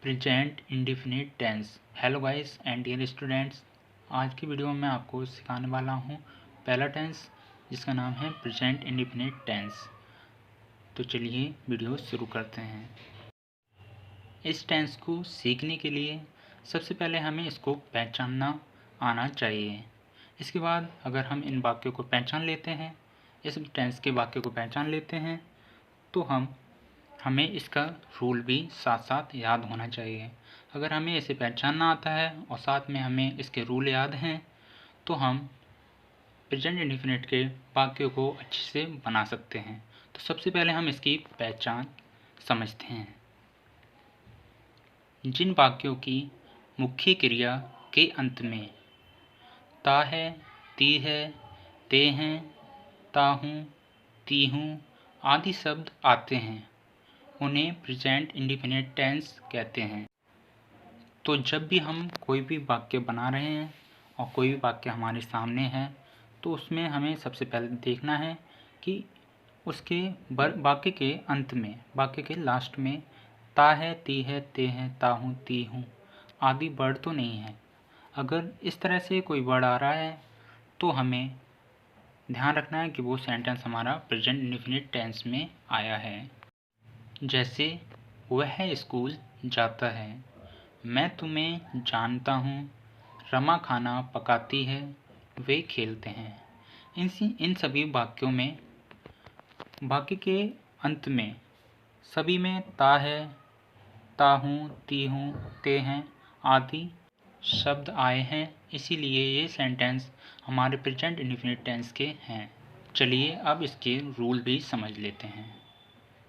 Present indefinite tense. Hello guys and dear students, आज की video में मैं आपको सिखाने वाला हूँ पहला टेंस जिसका नाम है प्रेजेंट इंडेफिनिट टेंस। तो चलिए वीडियो शुरू करते हैं। इस टेंस को सीखने के लिए सबसे पहले हमें इसको पहचानना आना चाहिए। इसके बाद अगर हम इन वाक्यों को पहचान लेते हैं, इस टेंस के वाक्य को पहचान लेते हैं, तो हमें इसका रूल भी साथ साथ याद होना चाहिए। अगर हमें इसे पहचानना आता है और साथ में हमें इसके रूल याद हैं तो हम प्रेजेंट इंडेफिनिट के वाक्यों को अच्छे से बना सकते हैं। तो सबसे पहले हम इसकी पहचान समझते हैं। जिन वाक्यों की मुख्य क्रिया के अंत में ता है, ती है, ते हैं, ताहूँ, तीहूँ आदि शब्द आते हैं उन्हें प्रेजेंट इंडेफिनिट टेंस कहते हैं। तो जब भी हम कोई भी वाक्य बना रहे हैं और कोई भी वाक्य हमारे सामने है तो उसमें हमें सबसे पहले देखना है कि उसके वाक्य के अंत में, वाक्य के लास्ट में ता है, ती है, ते हैं, ताहूँ, तीहूँ आदि वर्ड तो नहीं है। अगर इस तरह से कोई वर्ड आ रहा है तो हमें ध्यान रखना है कि वो सेंटेंस हमारा प्रेजेंट इंडेफिनिट टेंस में आया है। जैसे वह स्कूल जाता है, मैं तुम्हें जानता हूँ, रमा खाना पकाती है, वे खेलते हैं। इन सभी वाक्यों में वाक्य के अंत में सभी में ता है, ताहूँ, तीहूँ, ते हैं आदि शब्द आए हैं, इसीलिए ये सेंटेंस हमारे प्रेजेंट इंडेफिनिट टेंस के हैं। चलिए अब इसके रूल भी समझ लेते हैं।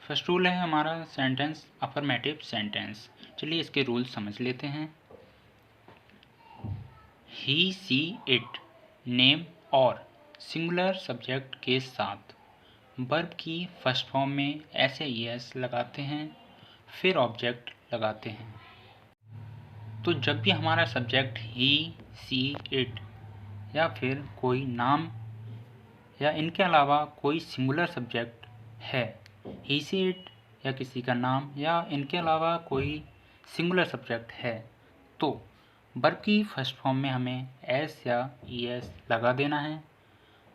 फर्स्ट रूल है हमारा सेंटेंस अफर्मेटिव सेंटेंस। चलिए इसके रूल समझ लेते हैं। ही, सी, इट नेम और सिंगुलर सब्जेक्ट के साथ वर्ब की फर्स्ट फॉर्म में ऐसे एस लगाते हैं, फिर ऑब्जेक्ट लगाते हैं। तो जब भी हमारा सब्जेक्ट ही, सी, इट या फिर कोई नाम या इनके अलावा कोई सिंगुलर सब्जेक्ट है, ही, सी, इट या किसी का नाम या इनके अलावा कोई सिंगुलर सब्जेक्ट है, तो वर्ब की फर्स्ट फॉर्म में हमें एस या ई एस लगा देना है।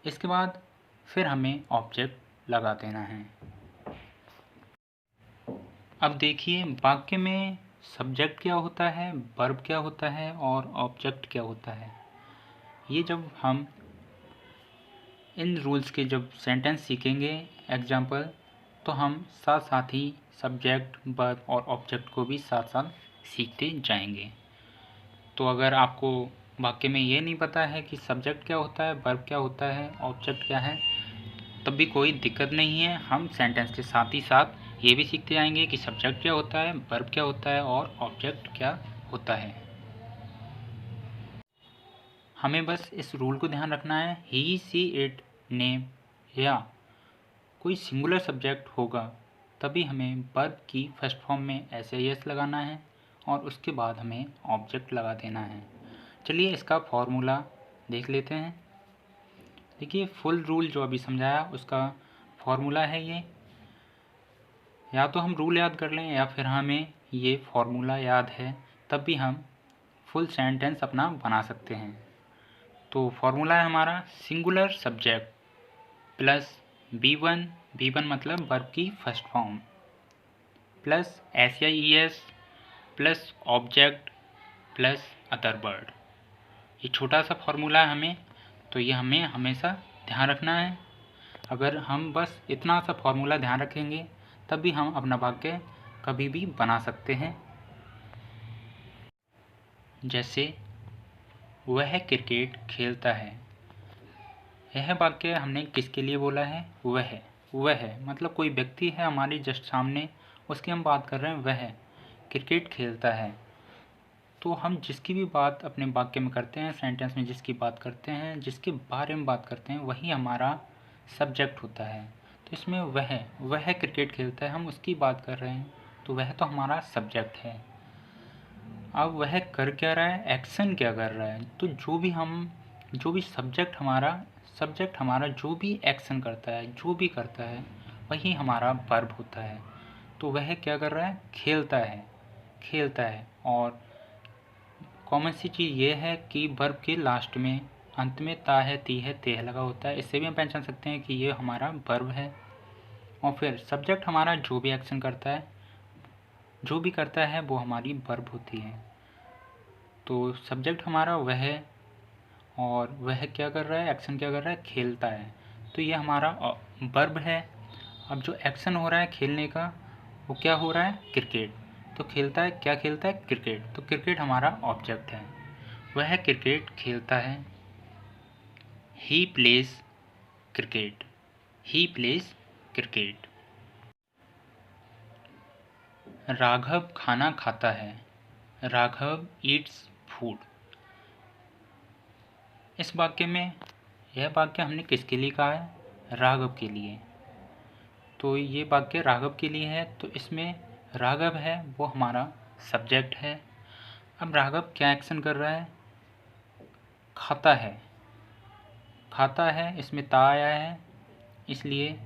इसके बाद फिर हमें ऑब्जेक्ट लगा देना है। अब देखिए वाक्य में सब्जेक्ट क्या होता है, वर्ब क्या होता है और ऑब्जेक्ट क्या होता है। ये जब हम इन रूल्स के जब सेंटेंस सीखेंगे एग्जाम्पल, तो हम साथ साथ ही सब्जेक्ट, वर्ब और ऑब्जेक्ट को भी साथ साथ सीखते जाएंगे। तो अगर आपको वाक्य में ये नहीं पता है कि सब्जेक्ट क्या होता है, वर्ब क्या होता है, ऑब्जेक्ट क्या है, तब भी कोई दिक्कत नहीं है। हम सेंटेंस के साथ ही साथ ये भी सीखते जाएंगे कि सब्जेक्ट क्या होता है, वर्ब क्या होता है और ऑब्जेक्ट क्या होता है। हमें बस इस रूल को ध्यान रखना है, ही, सी, इट, नेम या कोई सिंगुलर सब्जेक्ट होगा तभी हमें वर्ब की फर्स्ट फॉर्म में ऐसे यस लगाना है और उसके बाद हमें ऑब्जेक्ट लगा देना है। चलिए इसका फॉर्मूला देख लेते हैं। देखिए फुल रूल जो अभी समझाया उसका फॉर्मूला है ये। या तो हम रूल याद कर लें या फिर हमें ये फॉर्मूला याद है, तब भी हम फुल सेंटेंस अपना बना सकते हैं। तो फॉर्मूला है हमारा सिंगुलर सब्जेक्ट प्लस V1 मतलब वर्ब की फर्स्ट फॉर्म, प्लस एस या E S plus object plus other word. ये छोटा सा फॉर्मूला है हमें, तो ये हमें हमेशा ध्यान रखना है। अगर हम बस इतना सा फॉर्मूला ध्यान रखेंगे तब भी हम अपना वाक्य कभी भी बना सकते हैं। जैसे वह क्रिकेट खेलता है, यह वाक्य हमने किसके लिए बोला है, वह मतलब कोई व्यक्ति है हमारे जस्ट सामने, उसकी हम बात कर रहे हैं, वह क्रिकेट खेलता है। तो हम जिसकी भी बात अपने वाक्य में करते हैं, सेंटेंस में जिसकी बात करते हैं, जिसके बारे में बात करते हैं, वही हमारा सब्जेक्ट होता है। तो इसमें वह क्रिकेट खेलता है, हम उसकी बात कर रहे हैं, तो वह तो हमारा सब्जेक्ट है। अब वह कर क्या रहा है, एक्शन क्या कर रहा है, तो जो भी सब्जेक्ट हमारा जो भी एक्शन करता है, जो भी करता है, वही हमारा वर्ब होता है। तो वह क्या कर रहा है, खेलता है। खेलता है। और कॉमन सी चीज़ ये है कि वर्ब के लास्ट में अंत में ता है, ती है, ते है लगा होता है। इससे भी हम पहचान सकते हैं कि ये हमारा वर्ब है। और फिर सब्जेक्ट हमारा जो भी एक्शन करता है वो हमारी वर्ब होती है। तो सब्जेक्ट हमारा वह है, और वह क्या कर रहा है, एक्शन क्या कर रहा है, खेलता है। तो ये हमारा वर्ब है। अब जो एक्शन हो रहा है खेलने का, वो क्या हो रहा है, क्रिकेट। तो खेलता है, क्या खेलता है, क्रिकेट। तो क्रिकेट हमारा ऑब्जेक्ट है, वह क्रिकेट खेलता है। He plays cricket, he plays cricket. Raghav खाना खाता है, राघव ईट्स फूड। इस वाक्य में, यह वाक्य हमने किसके लिए कहा है, राघव के लिए। तो ये वाक्य राघव के लिए है, तो इसमें राघव है वो हमारा सब्जेक्ट है। अब राघव क्या एक्शन कर रहा है, खाता है, खाता है, इसमें ता आया है, इसलिए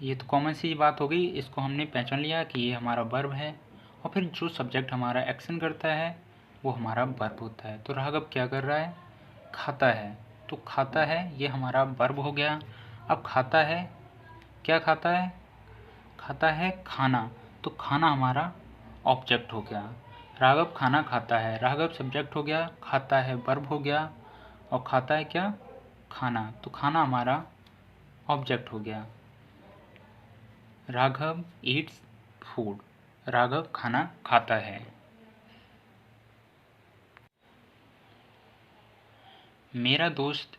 ये तो कॉमन सी बात हो गई, इसको हमने पहचान लिया कि ये हमारा वर्ब है। और फिर जो सब्जेक्ट हमारा एक्शन करता है वो हमारा वर्ब होता है। तो राघव क्या कर रहा है, खाता है। तो खाता है ये हमारा वर्ब हो गया। अब खाता है, क्या खाता है, खाता है खाना। तो खाना हमारा ऑब्जेक्ट हो गया। राघव खाना खाता है, राघव सब्जेक्ट हो गया, खाता है वर्ब हो गया, और खाता है क्या, खाना। तो खाना हमारा ऑब्जेक्ट हो गया। राघव ईट्स फूड, राघव खाना खाता है। मेरा दोस्त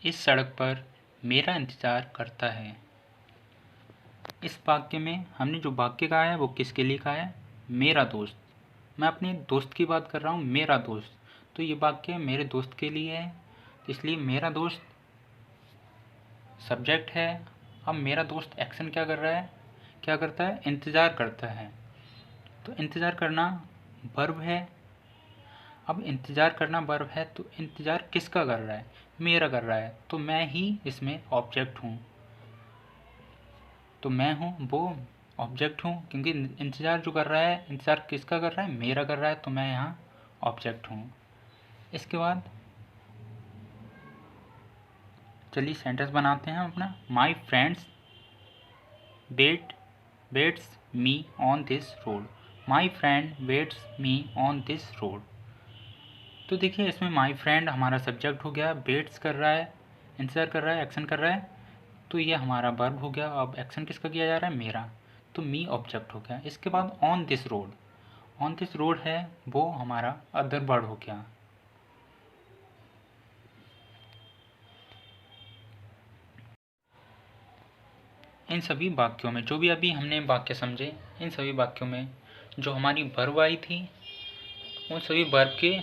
इस सड़क पर मेरा इंतज़ार करता है। इस वाक्य में हमने जो वाक्य कहा है वो किसके लिए कहा है, मेरा दोस्त। मैं अपने दोस्त की बात कर रहा हूँ, मेरा दोस्त। तो ये वाक्य मेरे दोस्त के लिए है, इसलिए मेरा दोस्त सब्जेक्ट है। अब मेरा दोस्त एक्शन क्या कर रहा है, क्या करता है, इंतज़ार करता है। तो इंतज़ार करना वर्ब है। अब इंतज़ार करना वर्ब है, तो इंतज़ार किसका कर रहा है, मेरा कर रहा है। तो मैं ही इसमें ऑब्जेक्ट हूँ। तो मैं हूँ वो ऑब्जेक्ट हूँ, क्योंकि इंतज़ार जो कर रहा है, इंतज़ार किसका कर रहा है, मेरा कर रहा है। तो मैं यहाँ ऑब्जेक्ट हूँ। इसके बाद चलिए सेंटेंस बनाते हैं अपना। My friends waits me on this road, my friend waits me on this road. तो देखिए इसमें माई फ्रेंड हमारा सब्जेक्ट हो गया, वेट्स कर रहा है, इंतज़ार कर रहा है, एक्शन कर रहा है। तो ये हमारा वर्ब हो गया। अब एक्शन किसका किया जा रहा है, मेरा। तो मी ऑब्जेक्ट हो गया। इसके बाद on this road, on this road है वो हमारा अदर वर्ड हो गया। इन सभी वाक्यों में, जो भी अभी हमने वाक्य समझे, इन सभी वाक्यों में जो हमारी वर्ब आई थी, उन सभी वर्ब के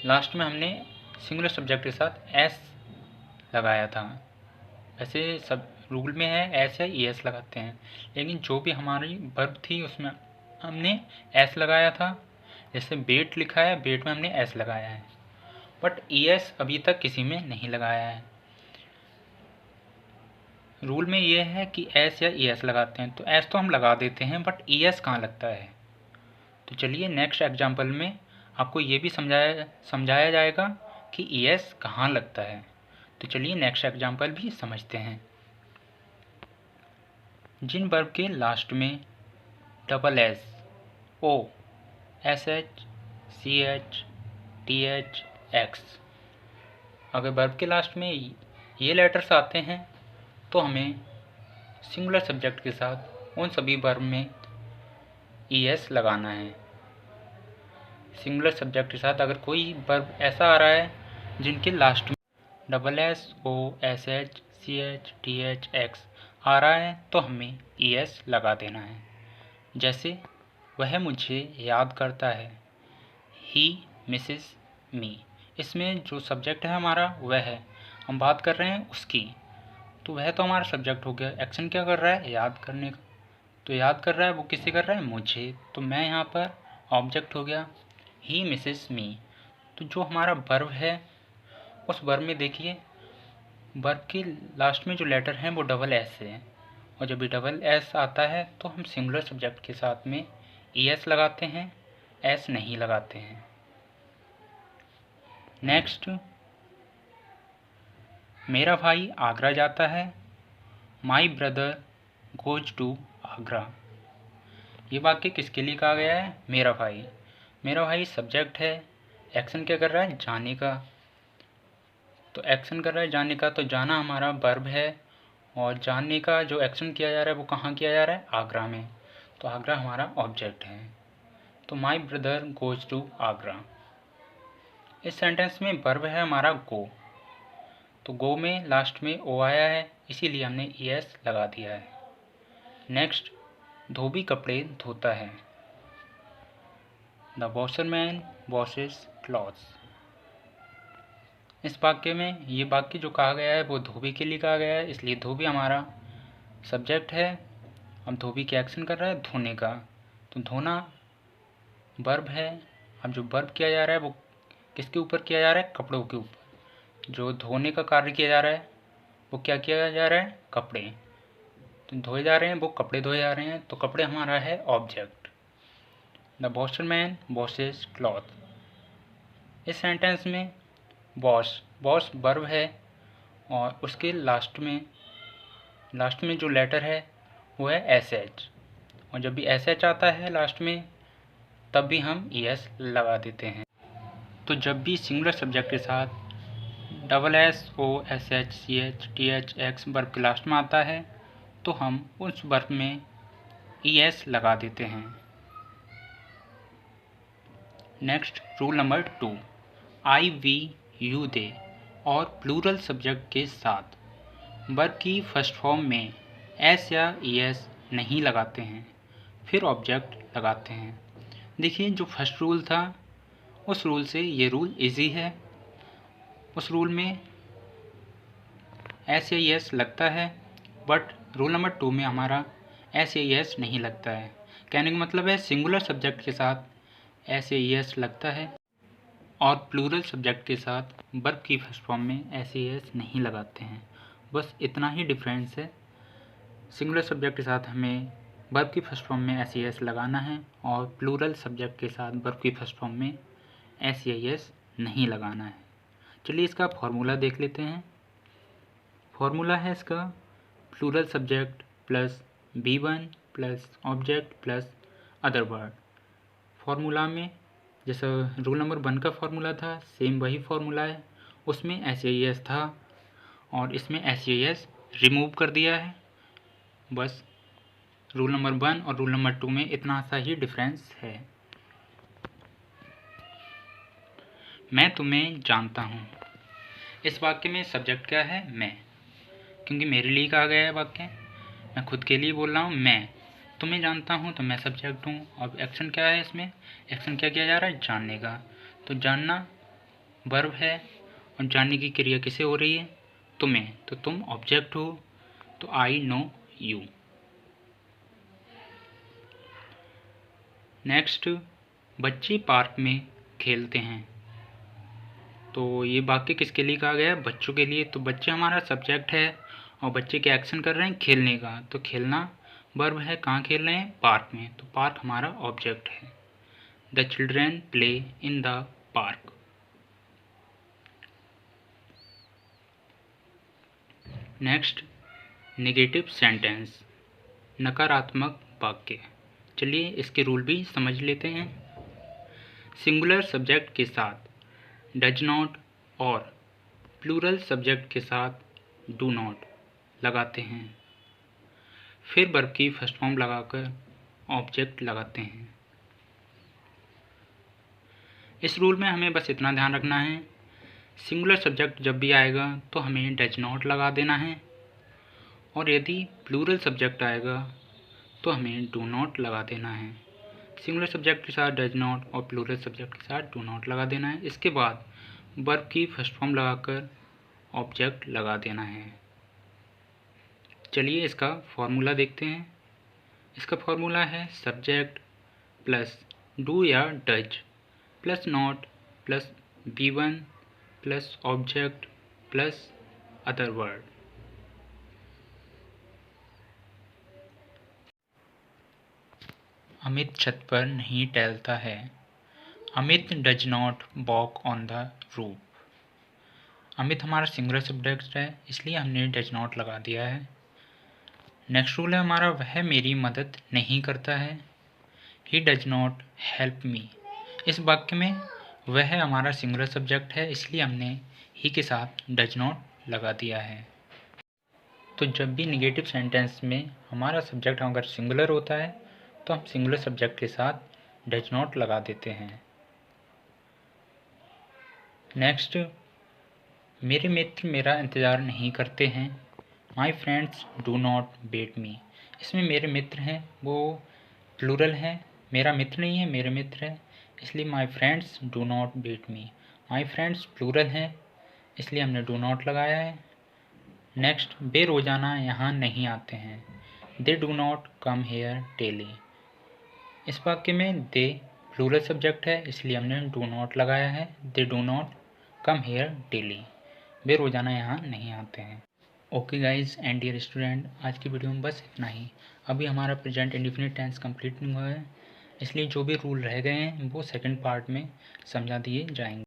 लास्ट में हमने सिंगुलर सब्जेक्ट के साथ एस लगाया था। वैसे सब रूल में है एस या ई एस लगाते हैं, लेकिन जो भी हमारी वर्ब थी उसमें हमने एस लगाया था। जैसे बेट लिखा है, बेट में हमने एस लगाया है, बट ई एस अभी तक किसी में नहीं लगाया है। रूल में ये है कि एस या ई एस लगाते हैं, तो एस तो हम लगा देते हैं, बट ई एस कहाँ लगता है। तो चलिए नेक्स्ट एग्जाम्पल में आपको ये भी समझाया जाएगा कि ई एस कहाँ लगता है। तो चलिए नेक्स्ट एग्जाम्पल भी समझते हैं। जिन वर्ब के लास्ट में double S, O, S H, C H, T H, X, अगर वर्ब के लास्ट में ये लेटर्स आते हैं तो हमें सिंगुलर सब्जेक्ट के साथ उन सभी वर्ब में ई एस लगाना है। सिंगुलर सब्जेक्ट के साथ अगर कोई वर्ब ऐसा आ रहा है जिनके लास्ट में double S, O, S H, C H, T H, X आ रहा है तो हमें ई एस लगा देना है। जैसे वह मुझे याद करता है, ही मिसेस मी। इसमें जो सब्जेक्ट है हमारा वह है, हम बात कर रहे हैं उसकी, तो वह तो हमारा सब्जेक्ट हो गया। एक्शन क्या कर रहा है, याद करने का। तो याद कर रहा है वो किससे कर रहा है, मुझे। तो मैं यहाँ पर ऑब्जेक्ट हो गया। ही मिसेस मी, तो जो हमारा वर्ब है उस वर्ब में देखिए वर्ब के लास्ट में जो लेटर हैं वो डबल एस है, और जब भी डबल एस आता है तो हम सिंगुलर सब्जेक्ट के साथ में ई एस लगाते हैं। एस नहीं लगाते हैं। नेक्स्ट, मेरा भाई आगरा जाता है, my brother goes to Agra. ये वाक्य किसके लिए कहा गया है? मेरा भाई। मेरा भाई सब्जेक्ट है, एक्शन क्या कर रहा है? जाने का। तो एक्शन कर रहा है जाने का, तो जाना हमारा वर्ब है, और जाने का जो एक्शन किया जा रहा है वो कहाँ किया जा रहा है? आगरा में। तो आगरा हमारा ऑब्जेक्ट है। तो my brother goes to Agra. इस सेंटेंस में वर्ब है हमारा गो। तो गो में लास्ट में ओ आया है, इसीलिए हमने ES लगा दिया है। नेक्स्ट, धोबी कपड़े धोता है। The washerman washes clothes. इस वाक्य में ये वाक्य जो कहा गया है वो धोबी के लिए कहा गया है, इसलिए धोबी हमारा सब्जेक्ट है। अब धोबी के एक्शन कर रहा है धोने का, तो धोना वर्ब है। अब जो वर्ब किया जा रहा है वो किसके ऊपर किया जा रहा है? कपड़ों के ऊपर। जो धोने का कार्य किया जा रहा है वो क्या किया जा रहा है? कपड़े। तो धोए जा रहे हैं, वो कपड़े धोए जा रहे हैं, तो कपड़े हमारा है object. The washerman washes cloth. इस सेंटेंस में वॉश वर्ब है, और उसके लास्ट में जो लेटर है वो है SH, और जब भी SH आता है लास्ट में तब भी हम ES लगा देते हैं। तो जब भी सिंगुलर सब्जेक्ट के साथ SSOSHCH वर्ब के लास्ट में आता है तो हम उस वर्ब में ES लगा देते हैं। Next, rule number 2, I, we, you, they और प्लूरल सब्जेक्ट के साथ वर्ब की फर्स्ट फॉर्म में S या ES नहीं लगाते हैं, फिर ऑब्जेक्ट लगाते हैं। देखिए, जो फर्स्ट रूल था उस रूल से ये रूल इजी है। उस रूल में S या ES लगता है, बट रूल नंबर 2 में हमारा S या ES नहीं लगता है। कहने का मतलब है सिंगुलर सब्जेक्ट के साथ S या ES लगता है, और प्लूरल सब्जेक्ट के साथ वर्ब की फर्स्ट फॉर्म में S या ES नहीं लगाते हैं। बस इतना ही डिफरेंस है। सिंगुलर सब्जेक्ट के साथ हमें वर्ब की फर्स्ट फॉर्म में S या ES लगाना है, और प्लूरल सब्जेक्ट के साथ वर्ब की फर्स्ट फॉर्म में S या ES नहीं लगाना है। चलिए इसका फॉर्मूला देख लेते हैं। फॉर्मूला है इसका plural subject plus B1 plus object plus other word. Formula में जैसा रूल नंबर 1 का फॉर्मूला था, सेम वही फॉर्मूला है। उसमें S या ES था, और इसमें S या ES रिमूव कर दिया है। बस रूल नंबर 1 और रूल नंबर 2 में इतना सा ही डिफरेंस है। मैं तुम्हें जानता हूँ। इस वाक्य में सब्जेक्ट क्या है? मैं, क्योंकि मेरे लिए कहा गया है वाक्य। मैं खुद के लिए बोल रहा हूँ, मैं तुम्हें जानता हूँ, तो मैं सब्जेक्ट हूँ। अब एक्शन क्या है इसमें? एक्शन क्या किया जा रहा है? जानने का। तो जानना वर्ब है, और जानने की क्रिया किसे हो रही है? तुम्हें। तो तुम ऑब्जेक्ट हो, तो आई नो यू। नेक्स्ट, बच्चे पार्क में खेलते हैं। तो ये वाक्य किसके लिए कहा गया है? बच्चों के लिए। तो बच्चे हमारा सब्जेक्ट है, और बच्चे के एक्शन कर रहे हैं खेलने का। तो खेलना वर्ब है, कहाँ खेल रहे हैं? पार्क में। तो पार्क हमारा ऑब्जेक्ट है। The children play in the park. Next, negative sentence, नकारात्मक वाक्य। चलिए इसके रूल भी समझ लेते हैं। सिंगुलर सब्जेक्ट के साथ डज नॉट और प्लूरल सब्जेक्ट के साथ डू नॉट लगाते हैं, फिर वर्ब की फर्स्ट फॉर्म लगाकर ऑब्जेक्ट लगाते हैं। इस रूल में हमें बस इतना ध्यान रखना है, सिंगुलर सब्जेक्ट जब भी आएगा तो हमें डज नॉट लगा देना है, और यदि प्लूरल सब्जेक्ट आएगा तो हमें डू नॉट लगा देना है। सिंगुलर सब्जेक्ट के साथ डज नॉट और प्लूरल सब्जेक्ट के साथ डू नॉट लगा देना है। इसके बाद वर्ब की फर्स्ट फॉर्म लगाकर ऑब्जेक्ट लगा देना है। चलिए इसका फॉर्मूला देखते हैं। इसका फॉर्मूला है सब्जेक्ट प्लस डू या does plus not plus B1 plus object plus other word. Amit छत पर नहीं टहलता है। Amit does not walk on the roof. Amit हमारा सिंगुलर सब्जेक्ट है, इसलिए हमने डज नॉट लगा दिया है। नेक्स्ट रूल है हमारा, वह मेरी मदद नहीं करता है। He does not help me. इस वाक्य में वह हमारा सिंगुलर सब्जेक्ट है, इसलिए हमने ही के साथ डज नॉट लगा दिया है। तो जब भी निगेटिव सेंटेंस में हमारा सब्जेक्ट अगर सिंगुलर होता है तो हम सिंगुलर सब्जेक्ट के साथ डज नॉट लगा देते हैं। नेक्स्ट, मेरे मित्र मेरा इंतज़ार नहीं करते हैं। My friends do not wait me. इसमें मेरे मित्र हैं वो प्लूरल है, मेरा मित्र नहीं है, मेरे मित्र है, इसलिए my friends do not wait me. My friends plural है, इसलिए हमने डू नॉट लगाया है। नेक्स्ट, वे रोज़ाना यहाँ नहीं आते हैं। दे do not come here daily. इस वाक्य में दे प्लूरल सब्जेक्ट है, इसलिए हमने डू नॉट लगाया है। They do not come here daily. वे रोज़ाना यहाँ नहीं आते हैं। Okay guys and dear student, आज की वीडियो में बस इतना ही। अभी हमारा प्रेजेंट इंडेफिनिट टेंस कंप्लीट नहीं हुआ है, इसलिए जो भी रूल रह गए हैं वो सेकंड पार्ट में समझा दिए जाएंगे।